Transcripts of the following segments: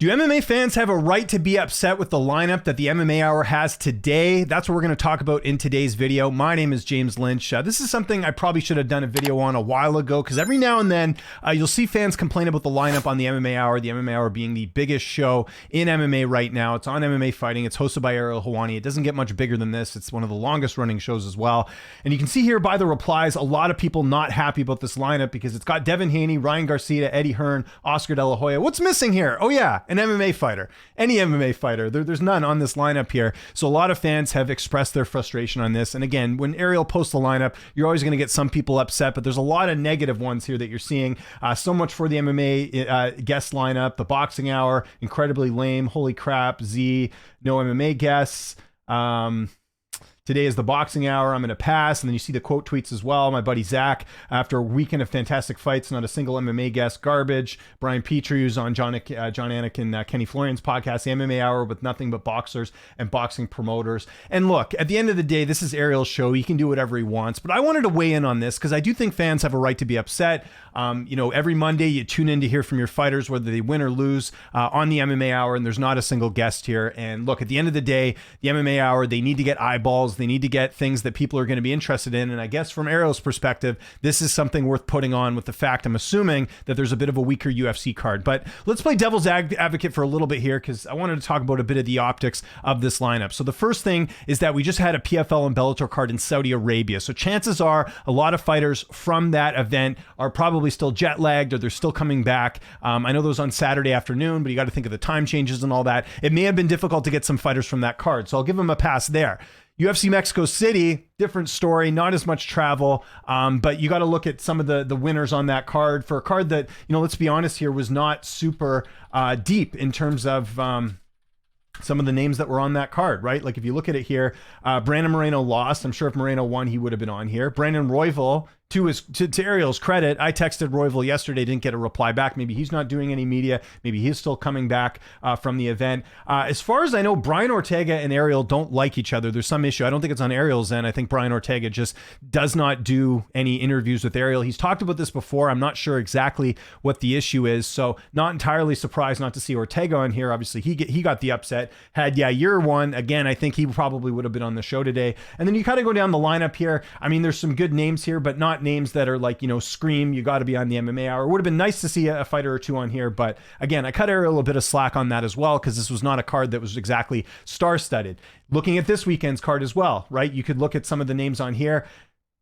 Do MMA fans have a right to be upset with the lineup that the MMA Hour has today? That's what we're going to talk about in today's video. My name is James Lynch. This is something I probably should have done a video on a while ago, because every now and then you'll see fans complain about the lineup on the MMA Hour, the MMA Hour being the biggest show in MMA right now. It's on MMA Fighting. It's hosted by Ariel Helwani. It doesn't get much bigger than this. It's one of the longest running shows as well. And you can see here by the replies, a lot of people not happy about this lineup because it's got Devin Haney, Ryan Garcia, Eddie Hearn, Oscar De La Hoya. What's missing here? Oh yeah, an MMA fighter. Any MMA fighter. There's none on this lineup here. So a lot of fans have expressed their frustration on this. And again, when Ariel posts the lineup, you're always going to get some people upset, but there's a lot of negative ones here that you're seeing. So much for the MMA guest lineup. The boxing hour, incredibly lame. Holy crap. Z, no MMA guests. Today is the boxing hour. I'm going to pass. And then you see the quote tweets as well. My buddy Zach, after a weekend of fantastic fights, not a single MMA guest, garbage. Brian Petrie, who's on John Anik and Kenny Florian's podcast, the MMA Hour, with nothing but boxers and boxing promoters. And look, at the end of the day, this is Ariel's show. He can do whatever he wants. But I wanted to weigh in on this because I do think fans have a right to be upset. Every Monday you tune in to hear from your fighters, whether they win or lose, on the MMA Hour, and there's not a single guest here. And look, at the end of the day, the MMA Hour, they need to get eyeballs. They need to get things that people are going to be interested in. And I guess from Ariel's perspective, this is something worth putting on, with the fact, I'm assuming, that there's a bit of a weaker UFC card. But let's play devil's advocate for a little bit here, because I wanted to talk about a bit of the optics of this lineup. So the first thing is that we just had a PFL and Bellator card in Saudi Arabia. So chances are a lot of fighters from that event are probably still jet lagged, or they're still coming back. I know those on Saturday afternoon, but you got to think of the time changes and all that. It may have been difficult to get some fighters from that card. So I'll give them a pass there. UFC Mexico City, different story, not as much travel, but you got to look at some of the winners on that card, for a card that, let's be honest here, was not super deep in terms of some of the names that were on that card, right? Like if you look at it here, Brandon Moreno lost. I'm sure if Moreno won, he would have been on here. Brandon Royval, to Ariel's credit, I texted Royval yesterday, didn't get a reply back. Maybe he's not doing any media. Maybe he's still coming back from the event. As far as I know, Brian Ortega and Ariel don't like each other. There's some issue. I don't think it's on Ariel's end. I think Brian Ortega just does not do any interviews with Ariel. He's talked about this before. I'm not sure exactly what the issue is. So not entirely surprised not to see Ortega on here. Obviously, he got the upset. Had Yair won, again, I think he probably would have been on the show today. And then you kind of go down the lineup here. I mean, there's some good names here, but not names that are like, scream, you got to be on the MMA Hour. It would have been nice to see a fighter or two on here, but again, I cut Ariel a bit of slack on that as well, because this was not a card that was exactly star-studded. Looking at this weekend's card as well, right? You could look at some of the names on here.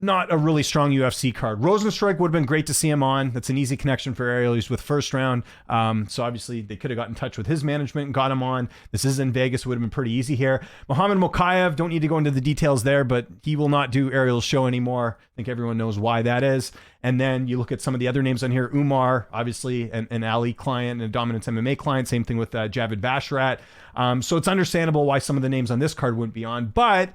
Not a really strong UFC card. Rosenstrike would have been great to see him on. That's an easy connection for Ariel. He's with First Round. So obviously they could have got in touch with his management and got him on. This is in Vegas. It would have been pretty easy here. Mohamed Mokaev, don't need to go into the details there, but he will not do Ariel's show anymore. I think everyone knows why that is. And then you look at some of the other names on here. Umar, obviously, an Ali client and a Dominance MMA client. Same thing with Javid Basharat. So it's understandable why some of the names on this card wouldn't be on, but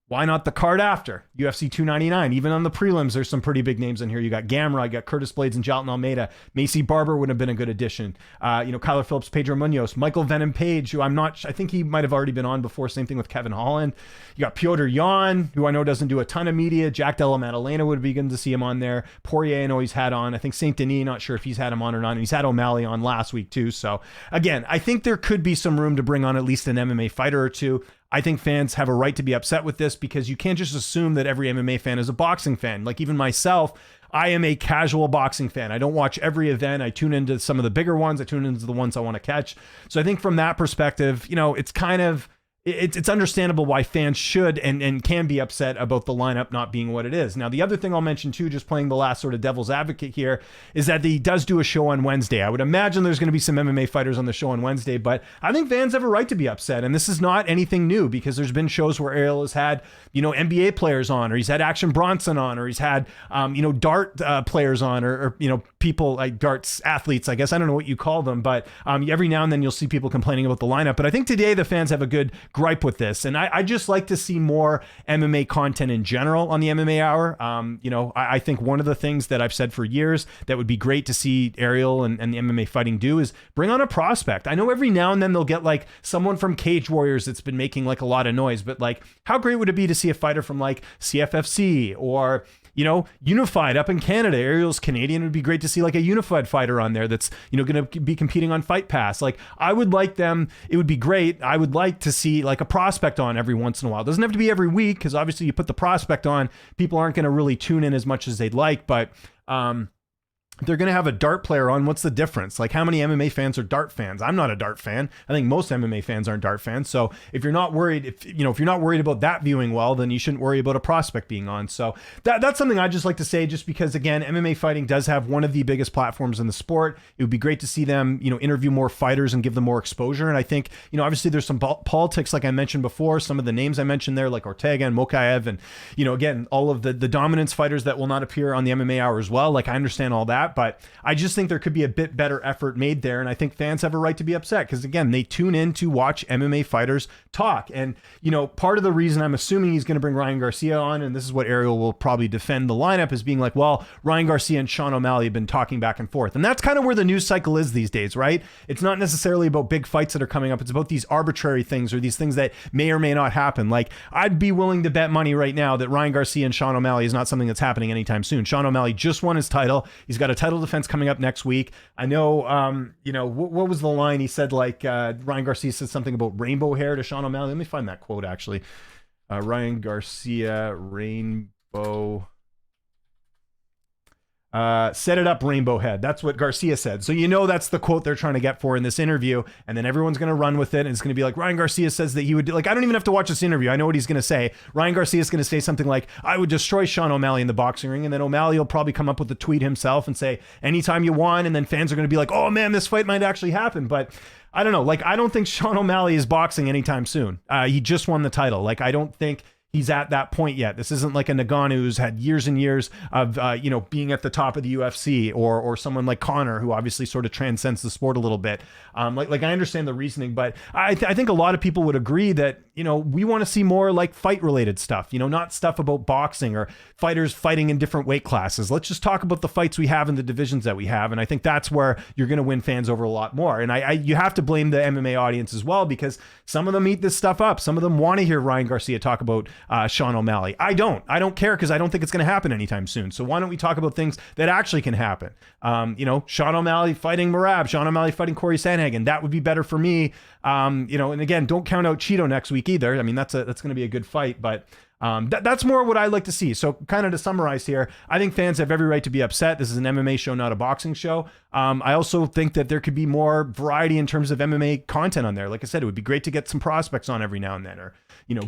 why not the card after? UFC 299. Even on the prelims, there's some pretty big names in here. You got Gamera, you got Curtis Blades and Jalton Almeida. Macy Barber would have been a good addition. Kyler Phillips, Pedro Munoz, Michael Venom Page, who I think he might have already been on before. Same thing with Kevin Holland. You got Piotr Jan, who I know doesn't do a ton of media. Jack Della Maddalena would be good to see him on there. Poirier, I know he's had on. I think Saint Denis, not sure if he's had him on or not. And he's had O'Malley on last week too. So again, I think there could be some room to bring on at least an MMA fighter or two. I think fans have a right to be upset with this, because you can't just assume that every MMA fan is a boxing fan. Like even myself, I am a casual boxing fan. I don't watch every event. I tune into some of the bigger ones. I tune into the ones I want to catch. So I think from that perspective, it's kind of, it's understandable why fans should and can be upset about the lineup not being what it is. Now, the other thing I'll mention too, just playing the last sort of devil's advocate here, is that he does do a show on Wednesday. I would imagine there's going to be some MMA fighters on the show on Wednesday, but I think fans have a right to be upset. And this is not anything new, because there's been shows where Ariel has had, NBA players on, or he's had Action Bronson on, or he's had, dart players on, or people like darts athletes, I guess. I don't know what you call them, but every now and then you'll see people complaining about the lineup. But I think today the fans have a good gripe with this. And I just like to see more MMA content in general on the MMA Hour. I think one of the things that I've said for years that would be great to see Ariel and the MMA fighting do is bring on a prospect. I know every now and then they'll get like someone from Cage Warriors that's been making like a lot of noise, but like how great would it be to see a fighter from like CFFC or unified up in Canada. Ariel's Canadian. It would be great to see like a unified fighter on there that's, going to be competing on Fight Pass. Like I would like them. It would be great. I would like to see like a prospect on every once in a while. It doesn't have to be every week, because obviously you put the prospect on, people aren't going to really tune in as much as they'd like, but, they're going to have a dart player on. What's the difference? Like how many MMA fans are dart fans? I'm not a dart fan. I think most MMA fans aren't dart fans. So if you're not worried, if you're not worried about that viewing well, then you shouldn't worry about a prospect being on. So that's something I just like to say, just because again, MMA fighting does have one of the biggest platforms in the sport. It would be great to see them, interview more fighters and give them more exposure. And I think, obviously there's some politics, like I mentioned before, some of the names I mentioned there, like Ortega and Mokaev, and, again, all of the dominance fighters that will not appear on the MMA Hour as well. Like I understand all that, but I just think there could be a bit better effort made there. And I think fans have a right to be upset, because again, they tune in to watch MMA fighters talk. And, part of the reason I'm assuming he's going to bring Ryan Garcia on, and this is what Ariel will probably defend the lineup, is being like, well, Ryan Garcia and Sean O'Malley have been talking back and forth. And that's kind of where the news cycle is these days, right? It's not necessarily about big fights that are coming up. It's about these arbitrary things, or these things that may or may not happen. Like I'd be willing to bet money right now that Ryan Garcia and Sean O'Malley is not something that's happening anytime soon. Sean O'Malley just won his title. He's got a title defense coming up next week. I know, what was the line? He said like, Ryan Garcia said something about rainbow hair to Sean O'Malley. Let me find that quote actually. Ryan Garcia, rainbow, set it up, rainbow head. That's what Garcia said. So that's the quote they're trying to get for in this interview, and then everyone's going to run with it, and it's going to be like, Ryan Garcia says that he would, like, I don't even have to watch this interview. I know what he's going to say. Ryan Garcia is going to say something like, I would destroy Sean O'Malley in the boxing ring, and then O'Malley will probably come up with a tweet himself and say, anytime you won, and then fans are going to be like, oh man, this fight might actually happen. But I don't know. Like, I don't think Sean O'Malley is boxing anytime soon. He just won the title. Like, I don't think he's at that point yet. This isn't like a Nagano who's had years and years of, being at the top of the UFC, or someone like Connor, who obviously sort of transcends the sport a little bit. Like I understand the reasoning, but I think a lot of people would agree that, we want to see more like fight related stuff, not stuff about boxing or fighters fighting in different weight classes. Let's just talk about the fights we have in the divisions that we have. And I think that's where you're going to win fans over a lot more. And you have to blame the MMA audience as well, because some of them eat this stuff up. Some of them want to hear Ryan Garcia talk about Sean O'Malley. I don't care, because I don't think it's going to happen anytime soon. So why don't we talk about things that actually can happen? Sean O'Malley fighting Merab, Sean O'Malley fighting Corey Sandhagen. That would be better for me. And again, don't count out Cheeto next week either. I mean, that's going to be a good fight, but that's more what I like to see. So kind of to summarize here, I think fans have every right to be upset. This is an MMA show, not a boxing show. I also think that there could be more variety in terms of MMA content on there. Like I said, it would be great to get some prospects on every now and then, or,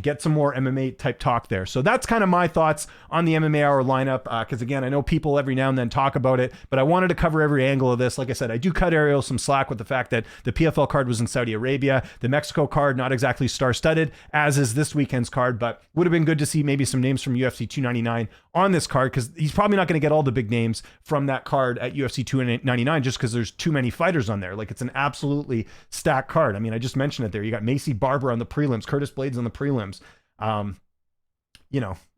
get some more MMA type talk there. So that's kind of my thoughts on the MMA Hour lineup. Because again, I know people every now and then talk about it, but I wanted to cover every angle of this. Like I said, I do cut Ariel some slack with the fact that the PFL card was in Saudi Arabia. The Mexico card, not exactly star-studded, as is this weekend's card, but would have been good to see maybe some names from UFC 299 on this card, because he's probably not going to get all the big names from that card at UFC 299 just because there's too many fighters on there. Like, it's an absolutely stacked card. I mean, I just mentioned it there. You got Macy Barber on the prelims, Curtis Blades on the prelims.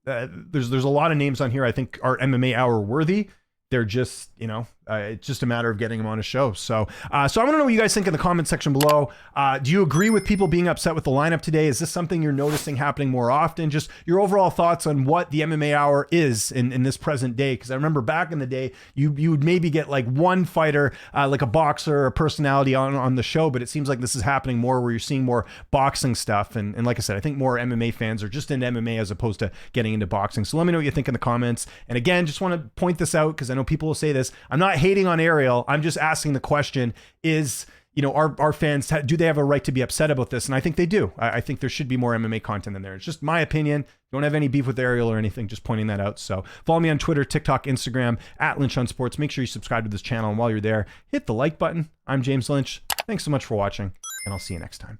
There's a lot of names on here I think are MMA Hour worthy. They're just, it's just a matter of getting them on a show. So I want to know what you guys think in the comment section below. Do you agree with people being upset with the lineup today? Is this something you're noticing happening more often? Just your overall thoughts on what the MMA Hour is in this present day. Because I remember back in the day, you would maybe get like one fighter, like a boxer or a personality on the show, but it seems like this is happening more where you're seeing more boxing stuff. And like I said, I think more MMA fans are just into MMA as opposed to getting into boxing. So let me know what you think in the comments. And again, just want to point this out because I know people will say this. I'm not hating on Ariel. I'm just asking the question is, our fans, do they have a right to be upset about this? And I think they do. I think there should be more MMA content in there. It's just my opinion. Don't have any beef with Ariel or anything, just pointing that out. So follow me on Twitter, TikTok, Instagram, @Lynch on Sports. Make sure you subscribe to this channel. And while you're there, hit the like button. I'm James Lynch. Thanks so much for watching, and I'll see you next time.